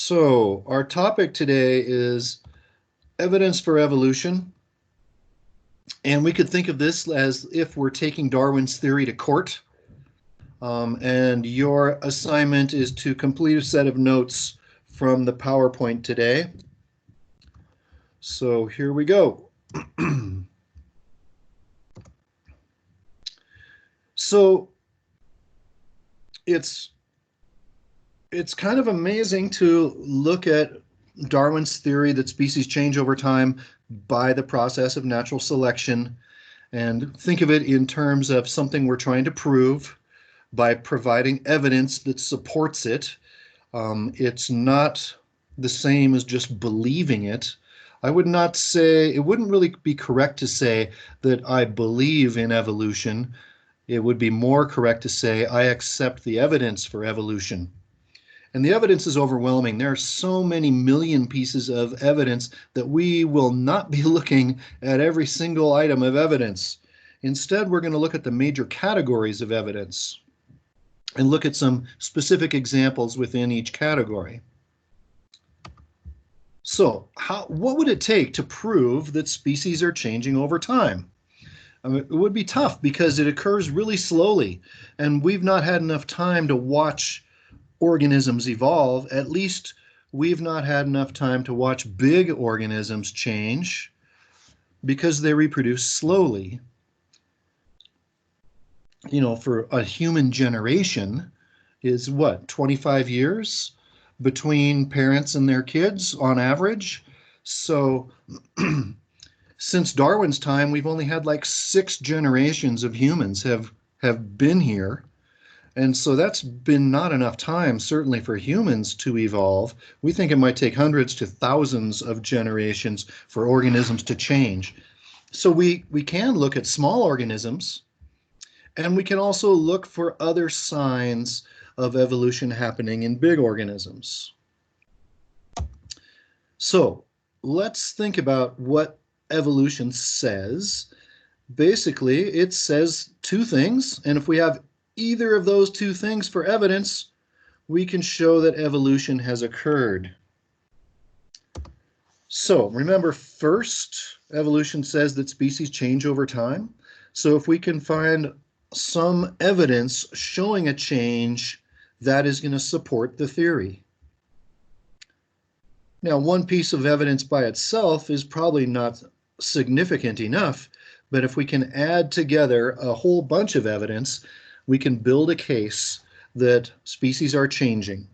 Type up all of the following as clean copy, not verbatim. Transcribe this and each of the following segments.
So our topic today is evidence for evolution. And we could think of this as if we're taking Darwin's theory to court. And your assignment is to complete a set of notes from the PowerPoint today. So here we go. So it's kind of amazing to look at Darwin's theory that species change over time by the process of natural selection and think of it in terms of something we're trying to prove by providing evidence that supports it. It's not the same as just believing it. I would not say, it wouldn't really be correct to say that I believe in evolution. It would be more correct to say I accept the evidence for evolution. And the evidence is overwhelming. There are so many million pieces of evidence that we will not be looking at every single item of evidence. Instead, we're going to look at the major categories of evidence and look at some specific examples within each category. So, what would it take to prove that species are changing over time? I mean, it would be tough because it occurs really slowly, and we've not had enough time to watch organisms evolve. At least we've not had enough time to watch big organisms change because they reproduce slowly. You know, for a human generation is what, 25 years between parents and their kids on average. So since Darwin's time, we've only had like 6 generations of humans have been here. And so that's been not enough time, certainly for humans to evolve. We think it might take hundreds to thousands of generations for organisms to change. So we can look at small organisms, and we can also look for other signs of evolution happening in big organisms. So let's think about what evolution says. Basically, it says 2 things, and if we have either of those 2 things for evidence, we can show that evolution has occurred. So remember, first, evolution says that species change over time. So if we can find some evidence showing a change, that is going to support the theory. Now, one piece of evidence by itself is probably not significant enough, but if we can add together a whole bunch of evidence, we can build a case that species are changing.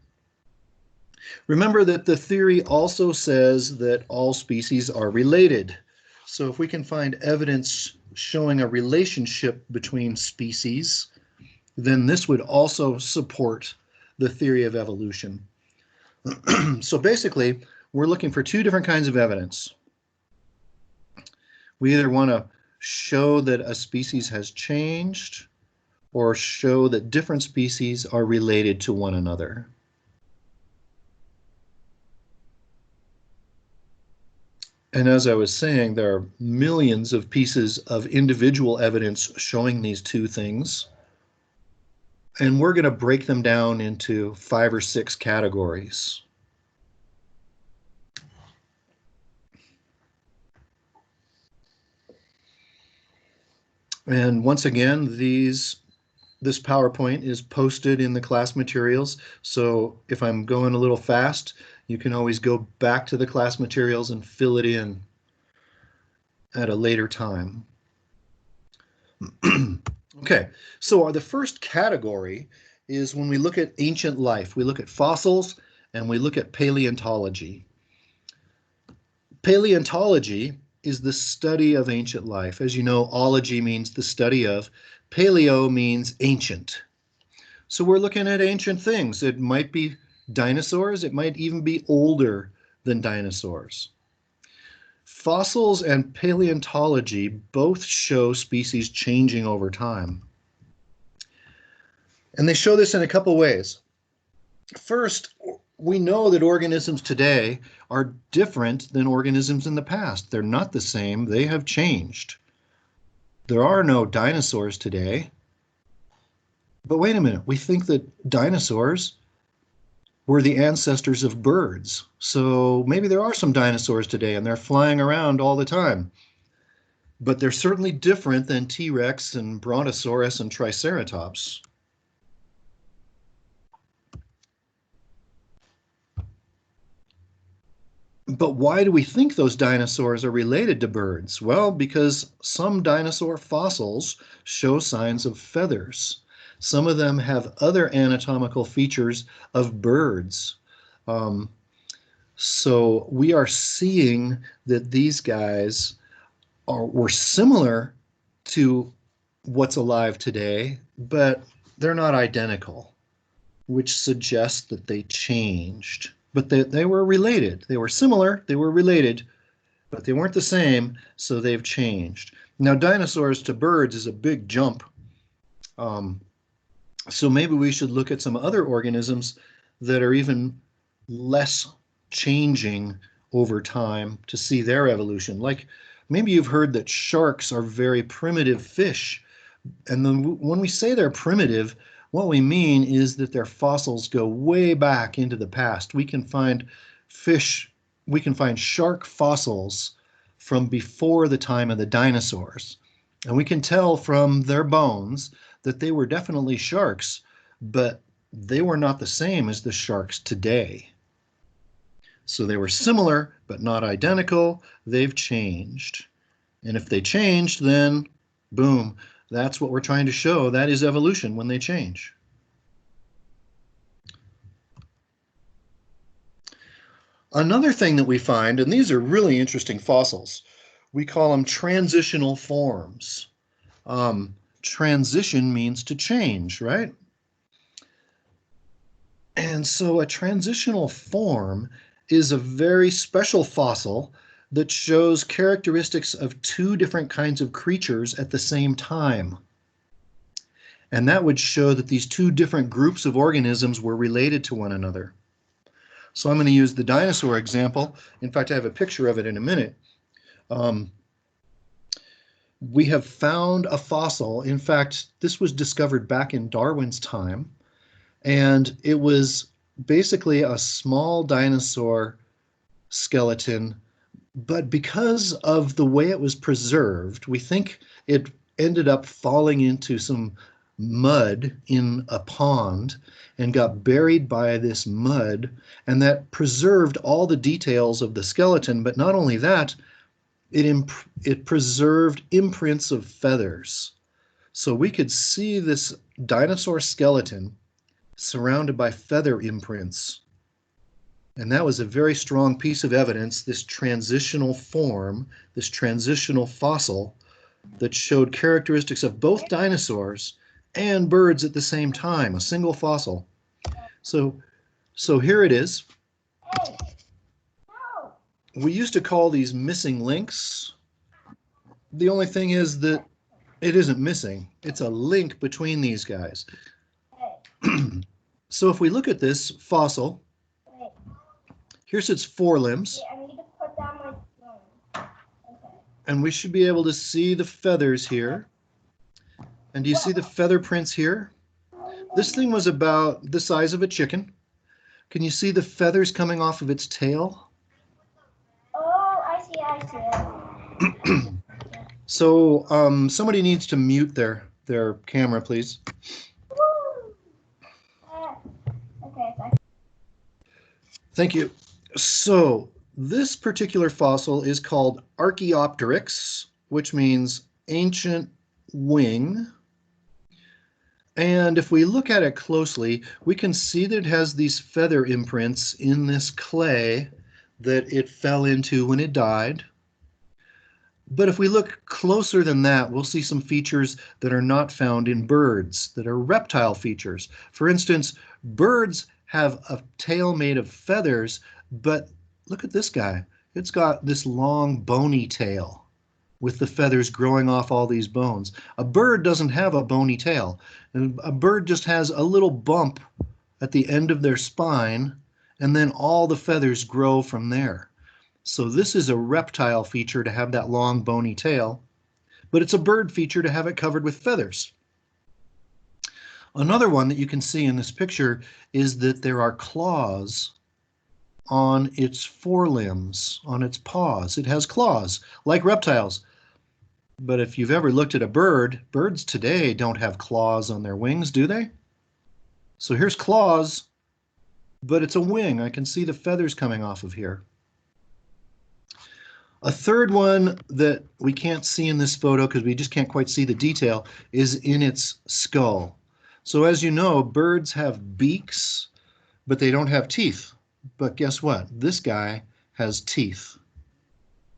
Remember that the theory also says that all species are related. So if we can find evidence showing a relationship between species, then this would also support the theory of evolution. So basically, we're looking for 2 different kinds of evidence. We either want to show that a species has changed or show that different species are related to one another. And as I was saying, there are millions of pieces of individual evidence showing these 2 things. And we're going to break them down into 5 or 6 categories. And once again, this PowerPoint is posted in the class materials. So if I'm going a little fast, you can always go back to the class materials and fill it in at a later time. Okay, so the first category is when we look at ancient life. We look at fossils and we look at paleontology. Paleontology is the study of ancient life. As you know, ology means the study of. Paleo means ancient. So we're looking at ancient things. It might be dinosaurs. It might even be older than dinosaurs. Fossils and paleontology both show species changing over time. And they show this in a couple ways. First, we know that organisms today are different than organisms in the past. They're not the same. They have changed. There are no dinosaurs today. But wait a minute, we think that dinosaurs were the ancestors of birds. So maybe there are some dinosaurs today and they're flying around all the time. But they're certainly different than T-Rex and Brontosaurus and Triceratops. But why do we think those dinosaurs are related to birds? Well, because some dinosaur fossils show signs of feathers. Some of them have other anatomical features of birds. So we are seeing that these guys were similar to what's alive today, but they're not identical, which suggests that they changed. But they were related. They were similar, they were related, but they weren't the same, so they've changed. Now, dinosaurs to birds is a big jump. So maybe we should look at some other organisms that are even less changing over time to see their evolution. Like maybe you've heard that sharks are very primitive fish. And then when we say they're primitive, what we mean is that their fossils go way back into the past. We can find shark fossils from before the time of the dinosaurs. And we can tell from their bones that they were definitely sharks, but they were not the same as the sharks today. So they were similar, but not identical. They've changed. And if they changed, then boom, that's what we're trying to show. That is evolution when they change. Another thing that we find, and these are really interesting fossils, we call them transitional forms. Transition means to change, right? And so a transitional form is a very special fossil that shows characteristics of two different kinds of creatures at the same time. And that would show that these two different groups of organisms were related to one another. So I'm going to use the dinosaur example. In fact, I have a picture of it in a minute. We have found a fossil. In fact, this was discovered back in Darwin's time, and it was basically a small dinosaur skeleton, but because of the way it was preserved, we think it ended up falling into some mud in a pond and got buried by this mud, and that preserved all the details of the skeleton. But not only that, it preserved imprints of feathers. So we could see this dinosaur skeleton surrounded by feather imprints. And that was a very strong piece of evidence, this transitional form, this transitional fossil that showed characteristics of both dinosaurs and birds at the same time, a single fossil. So here it is. We used to call these missing links. The only thing is that it isn't missing. It's a link between these guys. So if we look at this fossil, here's its forelimbs. I need to put down my phone. Okay. And we should be able to see the feathers here. And do you see the feather prints here? This thing was about the size of a chicken. Can you see the feathers coming off of its tail? Oh, I see. So somebody needs to mute their camera, please. Okay. Thank you. So this particular fossil is called Archaeopteryx, which means ancient wing. And if we look at it closely, we can see that it has these feather imprints in this clay that it fell into when it died. But if we look closer than that, we'll see some features that are not found in birds, that are reptile features. For instance, birds have a tail made of feathers, but look at this guy. It's got this long bony tail with the feathers growing off all these bones. A bird doesn't have a bony tail. A bird just has a little bump at the end of their spine, and then all the feathers grow from there. So this is a reptile feature to have that long bony tail, but it's a bird feature to have it covered with feathers. Another one that you can see in this picture is that there are claws on its forelimbs, on its paws. It has claws, like reptiles. But if you've ever looked at a bird, birds today don't have claws on their wings, do they? So here's claws, but it's a wing. I can see the feathers coming off of here. A third one that we can't see in this photo because we just can't quite see the detail is in its skull. So as you know, birds have beaks, but they don't have teeth. But guess what? This guy has teeth.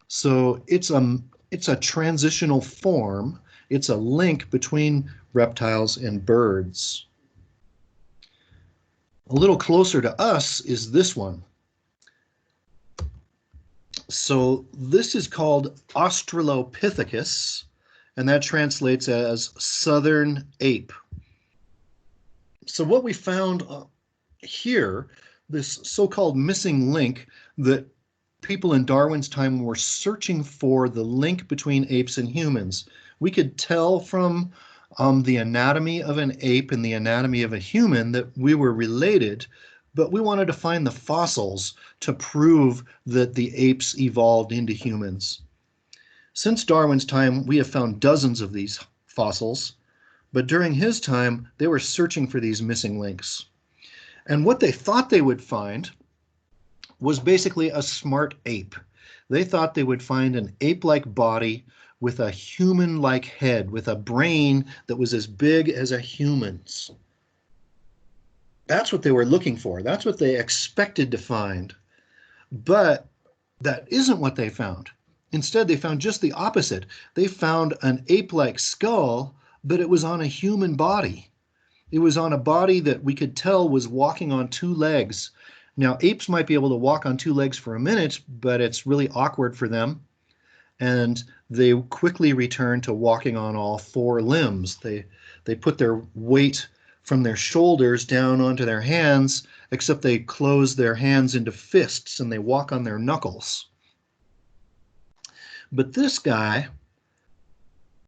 So it's a transitional form. It's a link between reptiles and birds. A little closer to us is this one. So this is called Australopithecus, and that translates as southern ape. So what we found here, this so-called missing link that people in Darwin's time were searching for, the link between apes and humans. We could tell from the anatomy of an ape and the anatomy of a human that we were related, but we wanted to find the fossils to prove that the apes evolved into humans. Since Darwin's time, we have found dozens of these fossils, but during his time, they were searching for these missing links. And what they thought they would find was basically a smart ape. They thought they would find an ape-like body with a human-like head, with a brain that was as big as a human's. That's what they were looking for. That's what they expected to find. But that isn't what they found. Instead, they found just the opposite. They found an ape-like skull, but it was on a human body. It was on a body that we could tell was walking on two legs. Now, apes might be able to walk on two legs for a minute, but it's really awkward for them. And they quickly return to walking on all four limbs. They put their weight from their shoulders down onto their hands, except they close their hands into fists and they walk on their knuckles. But this guy,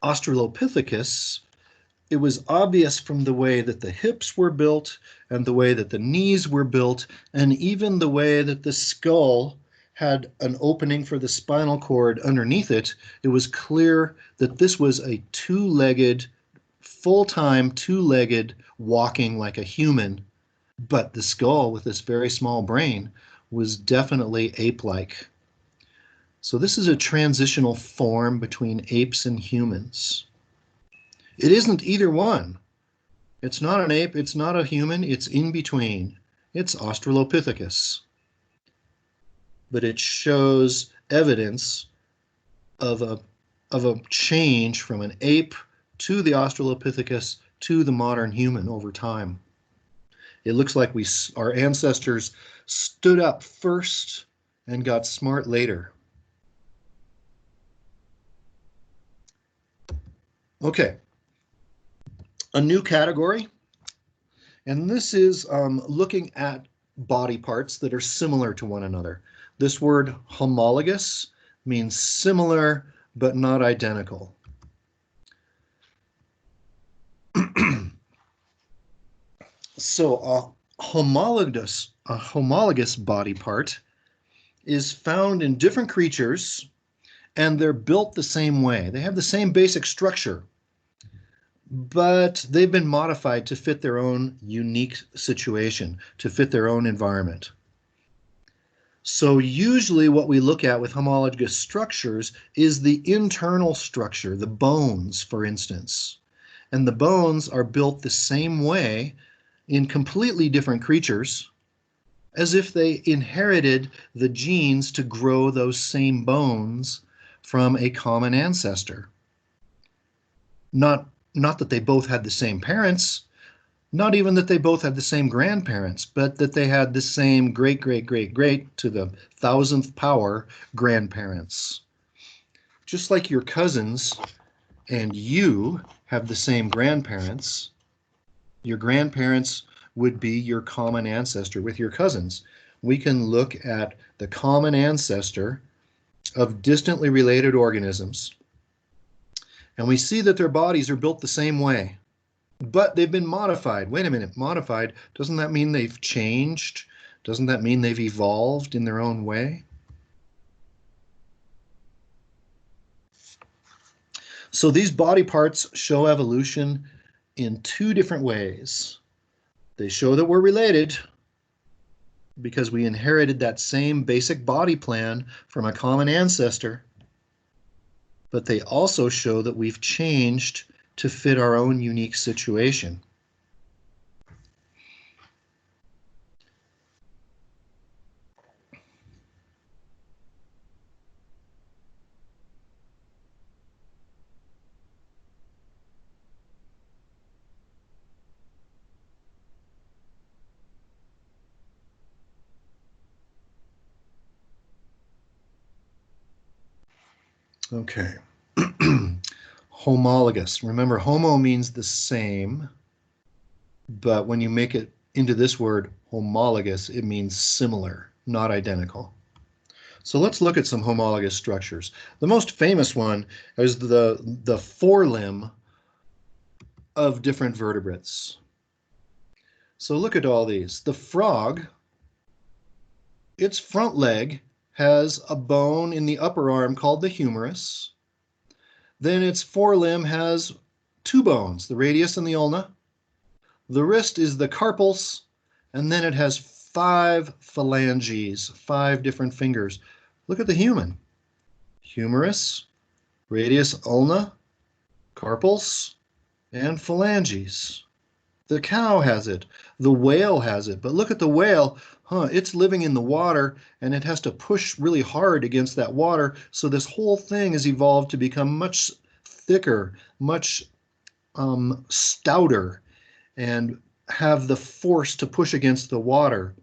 Australopithecus, it was obvious from the way that the hips were built and the way that the knees were built and even the way that the skull had an opening for the spinal cord underneath it. It was clear that this was a two-legged, full-time two-legged walking like a human, but the skull with this very small brain was definitely ape-like. So this is a transitional form between apes and humans. It isn't either one. It's not an ape, it's not a human, it's in between. It's Australopithecus. But it shows evidence of a change from an ape to the Australopithecus to the modern human over time. It looks like our ancestors stood up first and got smart later. Okay, a new category, and this is looking at body parts that are similar to one another. This word homologous means similar but not identical. So a homologous body part is found in different creatures, and they're built the same way. They have the same basic structure, but they've been modified to fit their own unique situation, to fit their own environment. So usually what we look at with homologous structures is the internal structure, the bones, for instance. And the bones are built the same way in completely different creatures, as if they inherited the genes to grow those same bones from a common ancestor. Not that they both had the same parents, not even that they both had the same grandparents, but that they had the same great to the 1000th power grandparents. Just like your cousins and you have the same grandparents, your grandparents would be your common ancestor with your cousins. We can look at the common ancestor of distantly related organisms, and we see that their bodies are built the same way. but they've been modified. Wait a minute, modified, doesn't that mean they've changed? Doesn't that mean they've evolved in their own way? So these body parts show evolution in two different ways. They show that we're related because we inherited that same basic body plan from a common ancestor, but they also show that we've changed to fit our own unique situation. Okay. Homologous. Remember, homo means the same, but when you make it into this word homologous, it means similar, not identical. So let's look at some homologous structures. The most famous one is the forelimb of different vertebrates. So look at all these. The frog, its front leg has a bone in the upper arm called the humerus. Then its forelimb has two bones, the radius and the ulna. The wrist is the carpals, and then it has 5 phalanges, 5 different fingers. Look at the human. Humerus, radius, ulna, carpals, and phalanges. The cow has it. The whale has it. But look at the whale. It's living in the water, and it has to push really hard against that water. So this whole thing has evolved to become much thicker, much stouter, and have the force to push against the water.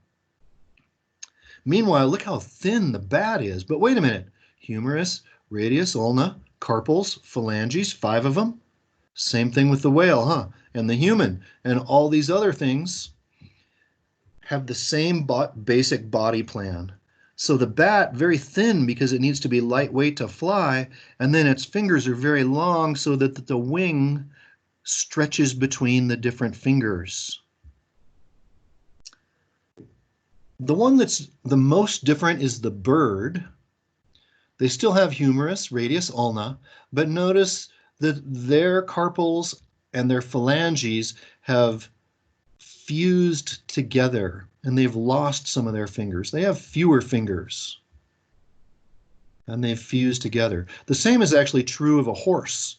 Meanwhile, look how thin the bat is. But wait a minute. Humerus, radius, ulna, carpals, phalanges, 5 of them. Same thing with the whale, huh? And the human, and all these other things have the same basic body plan. So the bat, very thin because it needs to be lightweight to fly, and then its fingers are very long so that the wing stretches between the different fingers. The one that's the most different is the bird. They still have humerus, radius, ulna, but notice that their carpals and their phalanges have fused together, and they've lost some of their fingers. They have fewer fingers, and they've fused together. The same is actually true of a horse.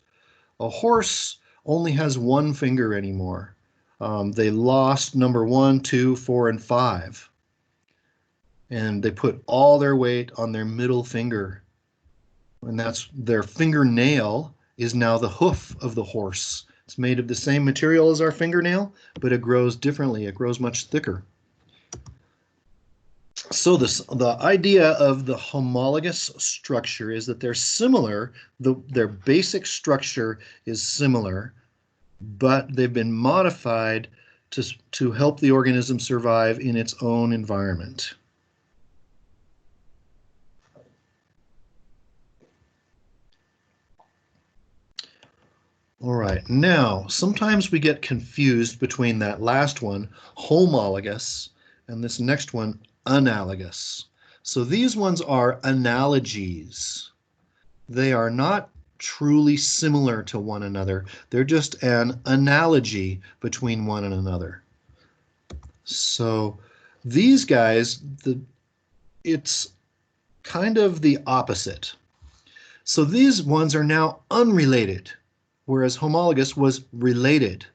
A horse only has 1 finger anymore. They lost number 1, 2, 4, and 5. And they put all their weight on their middle finger. And that's their fingernail is now the hoof of the horse. It's made of the same material as our fingernail, but it grows differently. It grows much thicker. So the idea of the homologous structure is that they're similar. Their basic structure is similar, but they've been modified to help the organism survive in its own environment. All right, now sometimes we get confused between that last one, homologous, and this next one, analogous. So these ones are analogies. They are not truly similar to one another. They're just an analogy between one and another. So these guys, it's kind of the opposite. So these ones are now unrelated, whereas homologous was related.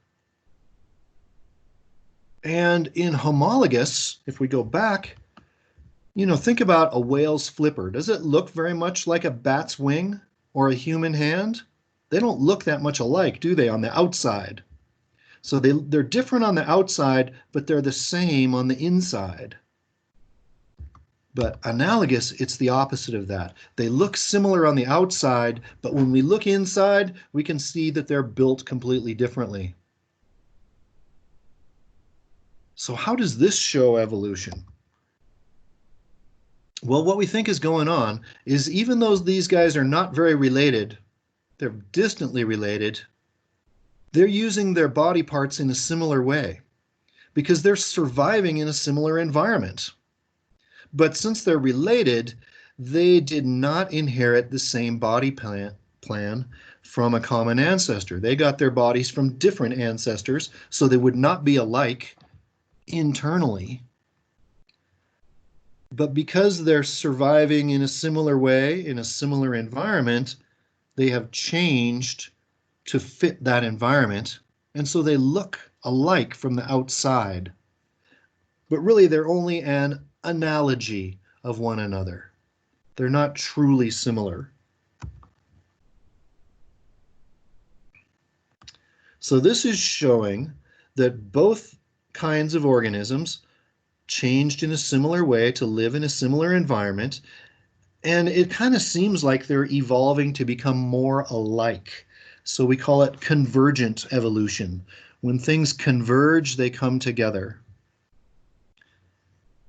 And in homologous, if we go back, think about a whale's flipper. Does it look very much like a bat's wing or a human hand? They don't look that much alike, do they, on the outside? So they're different on the outside, but they're the same on the inside. But analogous, it's the opposite of that. They look similar on the outside, but when we look inside, we can see that they're built completely differently. So how does this show evolution? Well, what we think is going on is even though these guys are not very related, they're distantly related, they're using their body parts in a similar way because they're surviving in a similar environment. But since they're related, they did not inherit the same body plan from a common ancestor. They got their bodies from different ancestors, so they would not be alike internally. But because they're surviving in a similar way, in a similar environment, they have changed to fit that environment. And so they look alike from the outside. But really, they're only an analogy of one another. They're not truly similar. So this is showing that both kinds of organisms changed in a similar way to live in a similar environment, and it kind of seems like they're evolving to become more alike. So we call it convergent evolution. When things converge, they come together.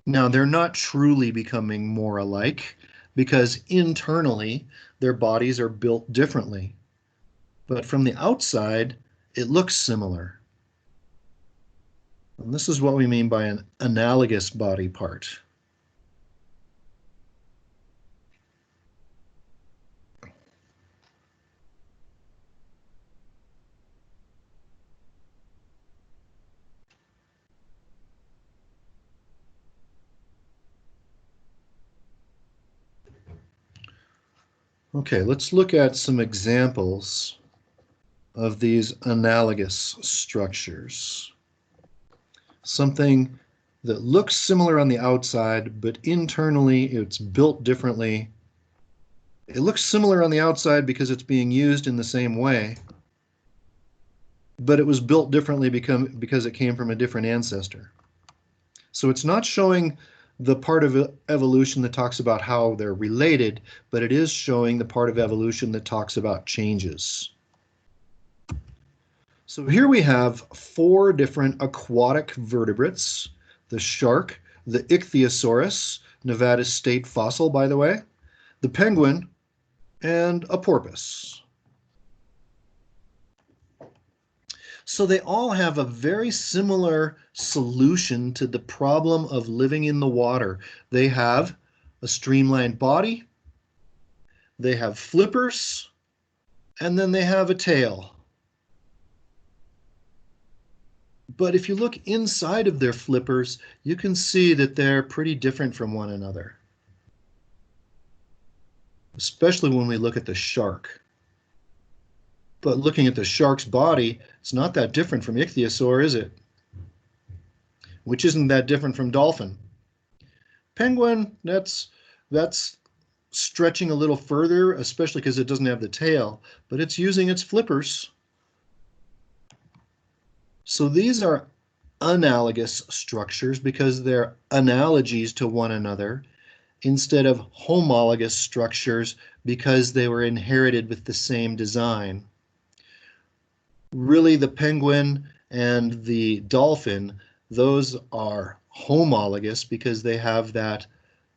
Now, they're not truly becoming more alike because internally their bodies are built differently. But from the outside, it looks similar. And this is what we mean by an analogous body part. Okay, let's look at some examples of these analogous structures. Something that looks similar on the outside, but internally it's built differently. It looks similar on the outside because it's being used in the same way, but it was built differently because it came from a different ancestor. So it's not showing the part of evolution that talks about how they're related, but it is showing the part of evolution that talks about changes. So here we have 4 different aquatic vertebrates: the shark, the ichthyosaurus, Nevada state fossil, by the way, the penguin, and a porpoise. So they all have a very similar solution to the problem of living in the water. They have a streamlined body, they have flippers, and then they have a tail. But if you look inside of their flippers, you can see that they're pretty different from one another, especially when we look at the shark. But looking at the shark's body, it's not that different from ichthyosaur, is it? Which isn't that different from dolphin. Penguin, that's stretching a little further, especially because it doesn't have the tail, but it's using its flippers. So these are analogous structures because they're analogies to one another instead of homologous structures because they were inherited with the same design. Really, the penguin and the dolphin, those are homologous because they have that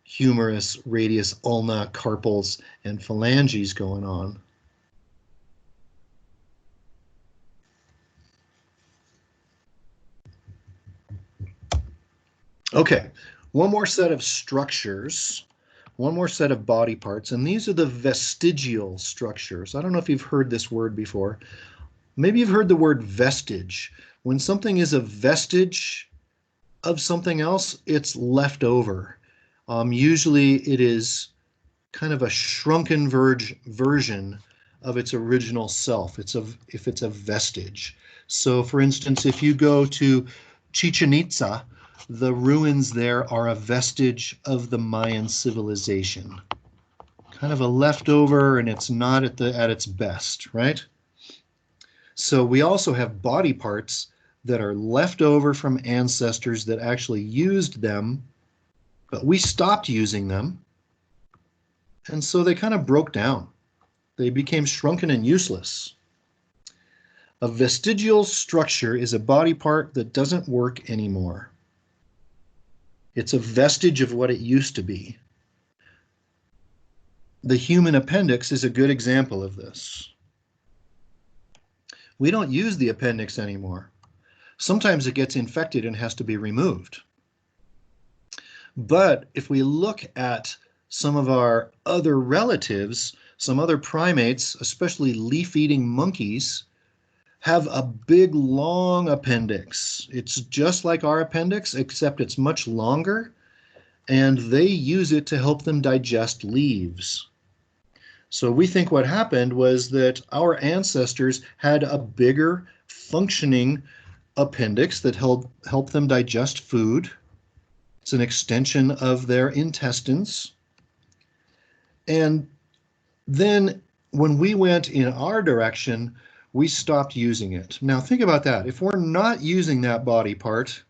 humerus, radius, ulna, carpals, and phalanges going on. Okay, one more set of structures, one more set of body parts, and these are the vestigial structures. I don't know if you've heard this word before. Maybe you've heard the word vestige. When something is a vestige of something else, it's left over. Usually it is kind of a shrunken version of its original self. If it's a vestige. So for instance, if you go to Chichen Itza, the ruins there are a vestige of the Mayan civilization. Kind of a leftover, and it's not at its best, right? So we also have body parts that are left over from ancestors that actually used them, but we stopped using them, and so they kind of broke down. They became shrunken and useless. A vestigial structure is a body part that doesn't work anymore. It's a vestige of what it used to be. The human appendix is a good example of this. We don't use the appendix anymore. Sometimes it gets infected and has to be removed. But if we look at some of our other relatives, some other primates, especially leaf-eating monkeys, have a big long appendix. It's just like our appendix, except it's much longer, and they use it to help them digest leaves. So we think what happened was that our ancestors had a bigger functioning appendix that helped them digest food. It's an extension of their intestines. And then when we went in our direction, we stopped using it. Now think about that. If we're not using that body part,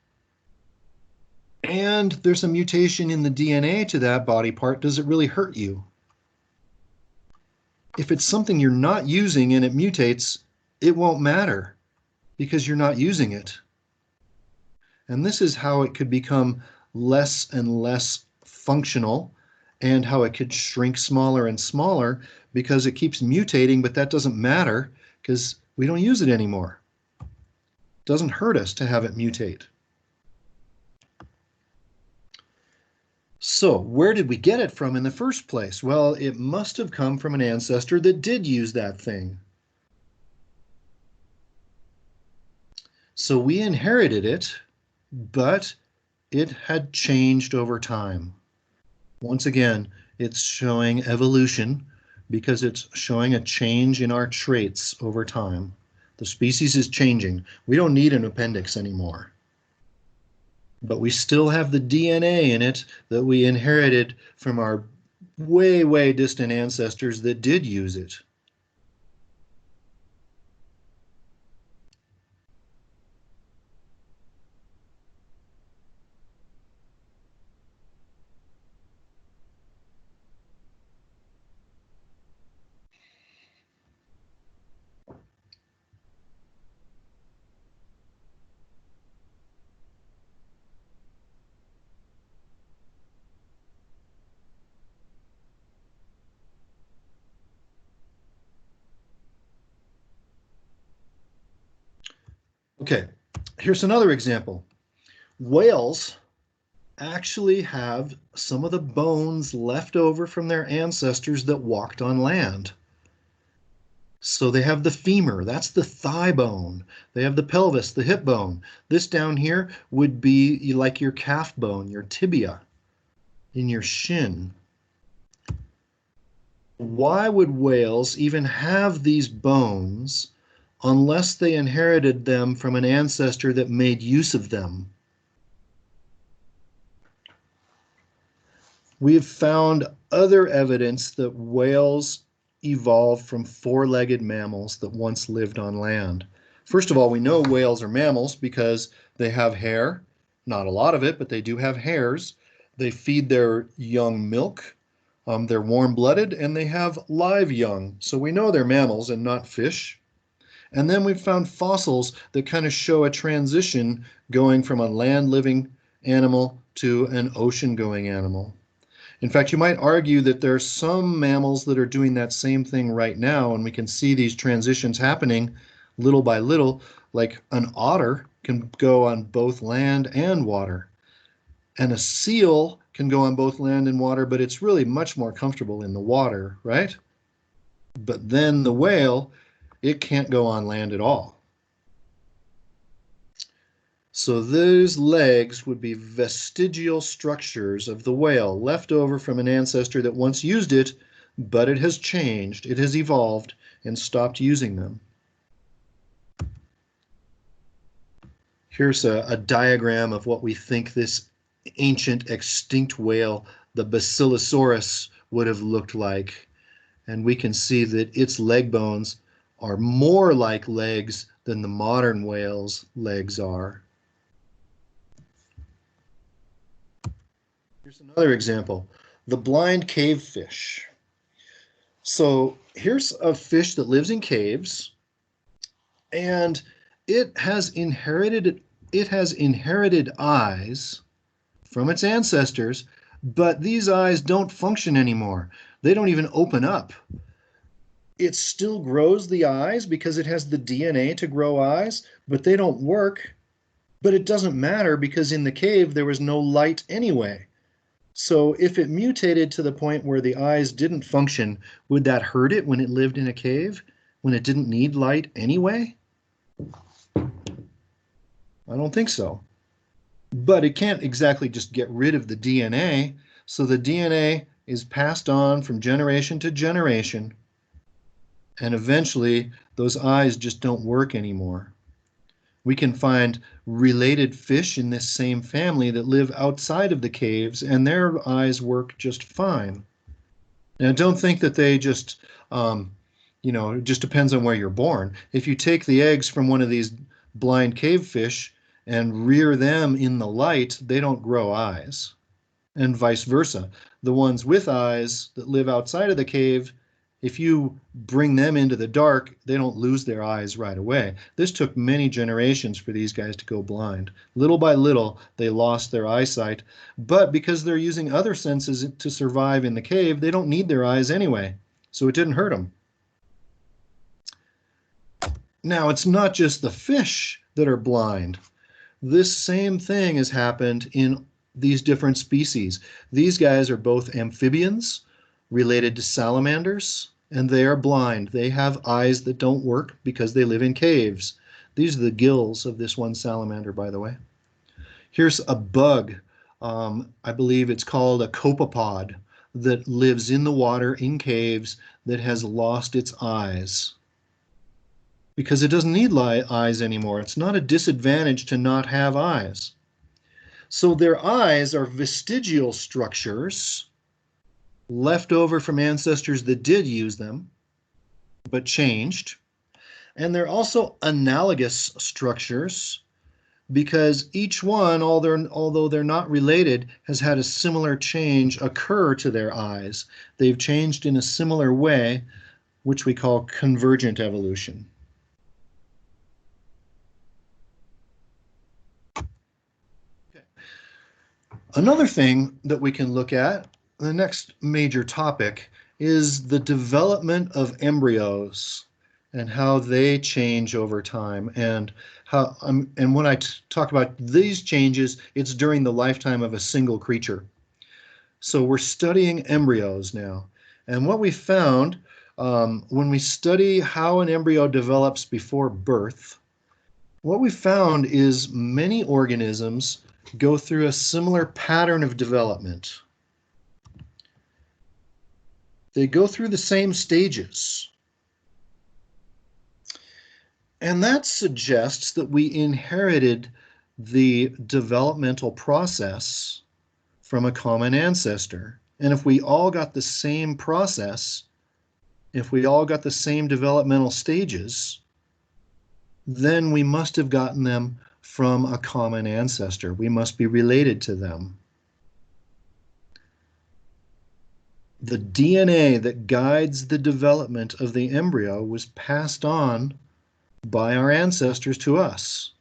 and there's a mutation in the DNA to that body part, does it really hurt you? If it's something you're not using and it mutates, it won't matter because you're not using it. And this is how it could become less and less functional, and how it could shrink smaller and smaller because it keeps mutating, but that doesn't matter because we don't use it anymore. It doesn't hurt us to have it mutate. So where did we get it from in the first place? Well, it must have come from an ancestor that did use that thing. So we inherited it, but it had changed over time. Once again, it's showing evolution because it's showing a change in our traits over time. The species is changing. We don't need an appendix anymore. But we still have the DNA in it that we inherited from our way, way distant ancestors that did use it. Okay, here's another example. Whales actually have some of the bones left over from their ancestors that walked on land. So they have the femur, that's the thigh bone. They have the pelvis, the hip bone. This down here would be like your calf bone, your tibia, in your shin. Why would whales even have these bones unless they inherited them from an ancestor that made use of them? We have found other evidence that whales evolved from four-legged mammals that once lived on land. First of all, we know whales are mammals because they have hair, not a lot of it, but they do have hairs. They feed their young milk. They're warm-blooded and they have live young. So we know they're mammals and not fish. And then we've found fossils that kind of show a transition going from a land-living animal to an ocean-going animal. In fact, you might argue that there are some mammals that are doing that same thing right now, and we can see these transitions happening little by little, like an otter can go on both land and water. And a seal can go on both land and water, but it's really much more comfortable in the water, right? But then the whale, it can't go on land at all. So those legs would be vestigial structures of the whale left over from an ancestor that once used it, but it has changed, it has evolved and stopped using them. Here's a diagram of what we think this ancient extinct whale, the Basilosaurus, would have looked like. And we can see that its leg bones are more like legs than the modern whale's legs are. Here's another example, the blind cave fish. So here's a fish that lives in caves, and it has inherited eyes from its ancestors, but these eyes don't function anymore. They don't even open up. it still grows the eyes because it has the DNA to grow eyes, but they don't work. But it doesn't matter because in the cave there was no light anyway. So if it mutated to the point where the eyes didn't function, would that hurt it when it lived in a cave, when it didn't need light anyway? I don't think so. But it can't exactly just get rid of the DNA. So the DNA is passed on from generation to generation. And eventually, those eyes just don't work anymore. We can find related fish in this same family that live outside of the caves, and their eyes work just fine. Now, don't think that they just, it just depends on where you're born. If you take the eggs from one of these blind cave fish and rear them in the light, they don't grow eyes. And vice versa. The ones with eyes that live outside of the cave, if you bring them into the dark, they don't lose their eyes right away. This took many generations for these guys to go blind. Little by little, they lost their eyesight. But because they're using other senses to survive in the cave, they don't need their eyes anyway. So it didn't hurt them. Now, it's not just the fish that are blind. This same thing has happened in these different species. These guys are both amphibians related to salamanders, and they are blind. They have eyes that don't work because they live in caves. These are the gills of this one salamander, by the way. Here's a bug. I believe it's called a copepod that lives in the water in caves that has lost its eyes because it doesn't need eyes anymore. It's not a disadvantage to not have eyes. So their eyes are vestigial structures left over from ancestors that did use them, but changed. And they're also analogous structures because each one, although they're not related, has had a similar change occur to their eyes. They've changed in a similar way, which we call convergent evolution. Another thing that we can look at, the next major topic, is the development of embryos and how they change over time. And when I talk about these changes, it's during the lifetime of a single creature. So we're studying embryos now. And what we found when we study how an embryo develops before birth, what we found is many organisms go through a similar pattern of development. They go through the same stages. And that suggests that we inherited the developmental process from a common ancestor. And if we all got the same process, if we all got the same developmental stages, then we must have gotten them from a common ancestor. We must be related to them. The DNA that guides the development of the embryo was passed on by our ancestors to us.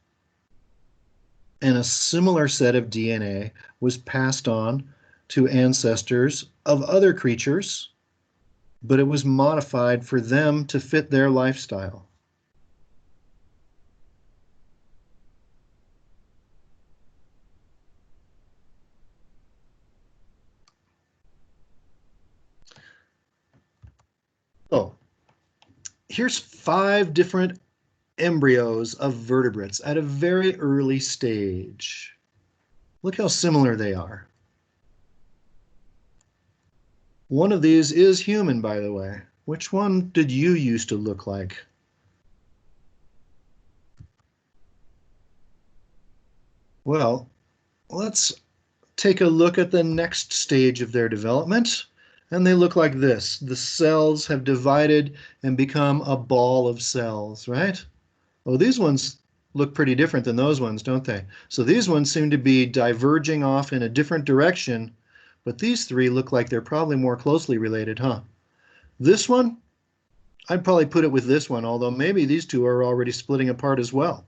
And a similar set of DNA was passed on to ancestors of other creatures, but it was modified for them to fit their lifestyle. So here's 5 different embryos of vertebrates at a very early stage. Look how similar they are. One of these is human, by the way. Which one did you used to look like? Well, let's take a look at the next stage of their development. And they look like this. The cells have divided and become a ball of cells, right? Oh, these ones look pretty different than those ones, don't they? So these ones seem to be diverging off in a different direction, but these 3 look like they're probably more closely related, huh? This one, I'd probably put it with this one, although maybe these 2 are already splitting apart as well.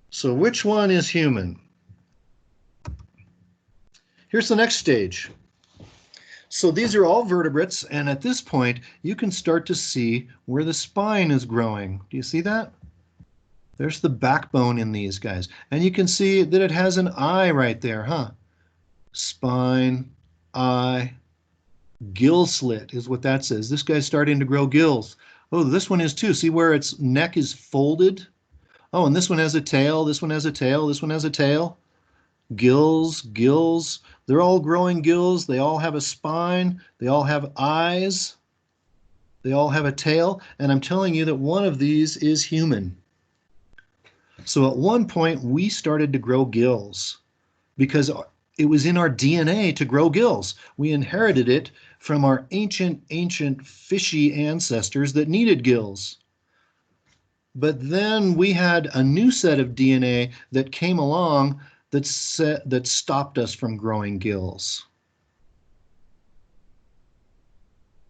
So which one is human? Here's the next stage. So these are all vertebrates, and at this point, you can start to see where the spine is growing. Do you see that? There's the backbone in these guys. And you can see that it has an eye right there, huh? Spine, eye, gill slit is what that says. This guy's starting to grow gills. Oh, this one is too. See where its neck is folded? Oh, and this one has a tail, this one has a tail, this one has a tail. Gills, gills. They're all growing gills. They all have a spine. They all have eyes. They all have a tail. And I'm telling you that one of these is human. So at one point, we started to grow gills because it was in our DNA to grow gills. We inherited it from our ancient fishy ancestors that needed gills. But then we had a new set of DNA that came along that stopped us from growing gills.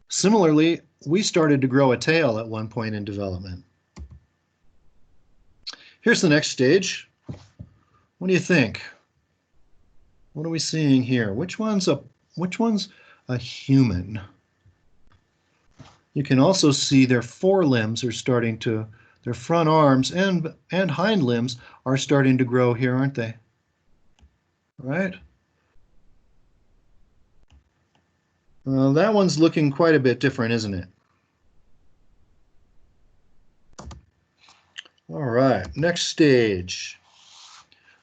Similarly, we started to grow a tail at one point in development. Here's the next stage. What do you think? What are we seeing here? Which one's a human? You can also see their forelimbs are starting to, their front arms and hind limbs are starting to grow here, aren't they? Right? That one's looking quite a bit different, isn't it? All right, next stage.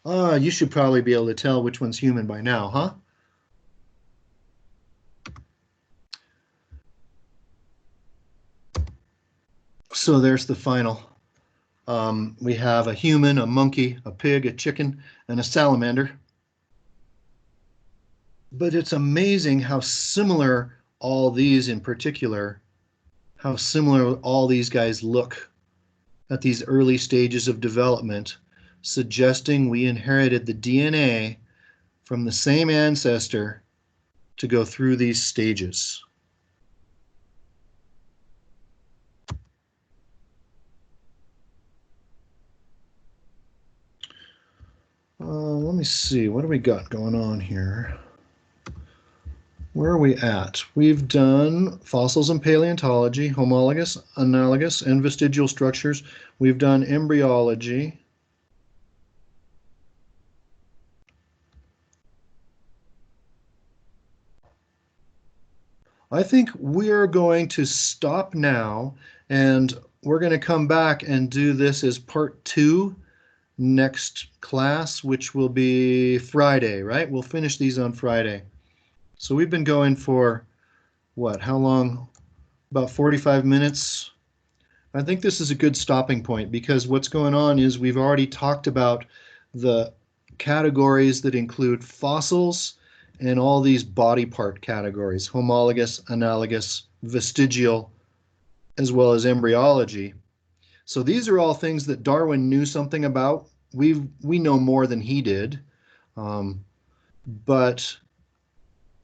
You should probably be able to tell which one's human by now, huh? So there's the final. We have a human, a monkey, a pig, a chicken, and a salamander. But it's amazing how similar all these in particular, how similar all these guys look at these early stages of development, suggesting we inherited the DNA from the same ancestor to go through these stages. Let me see, what do we got going on here? Where are we at? We've done fossils and paleontology, homologous, analogous, and vestigial structures. We've done embryology. I think we're going to stop now, and we're going to come back and do this as part 2 next class, which will be Friday, right? We'll finish these on Friday. So we've been going for, what, how long? About 45 minutes. I think this is a good stopping point because what's going on is we've already talked about the categories that include fossils and all these body part categories, homologous, analogous, vestigial, as well as embryology. So these are all things that Darwin knew something about. We know more than he did, but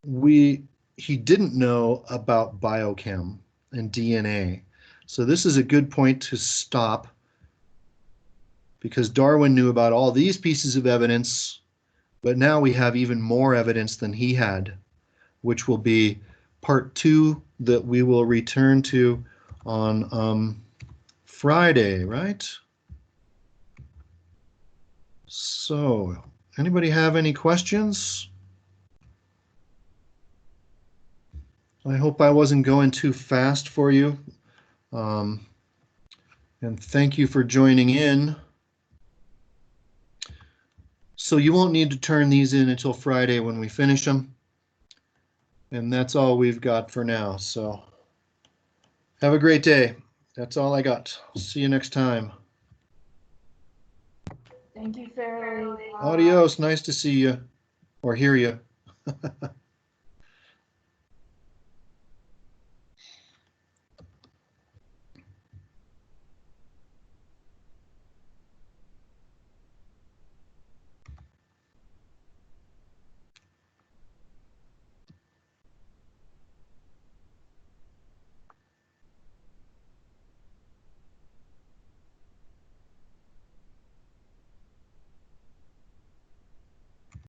he didn't know about biochem and DNA. So this is a good point to stop because Darwin knew about all these pieces of evidence, but now we have even more evidence than he had, which will be part 2 that we will return to on Friday, right? So, anybody have any questions? I hope I wasn't going too fast for you. And thank you for joining in. So you won't need to turn these in until Friday when we finish them. And that's all we've got for now. So have a great day. That's all I got. See you next time. Thank you, Fairleigh. Adios. Nice to see you or hear you.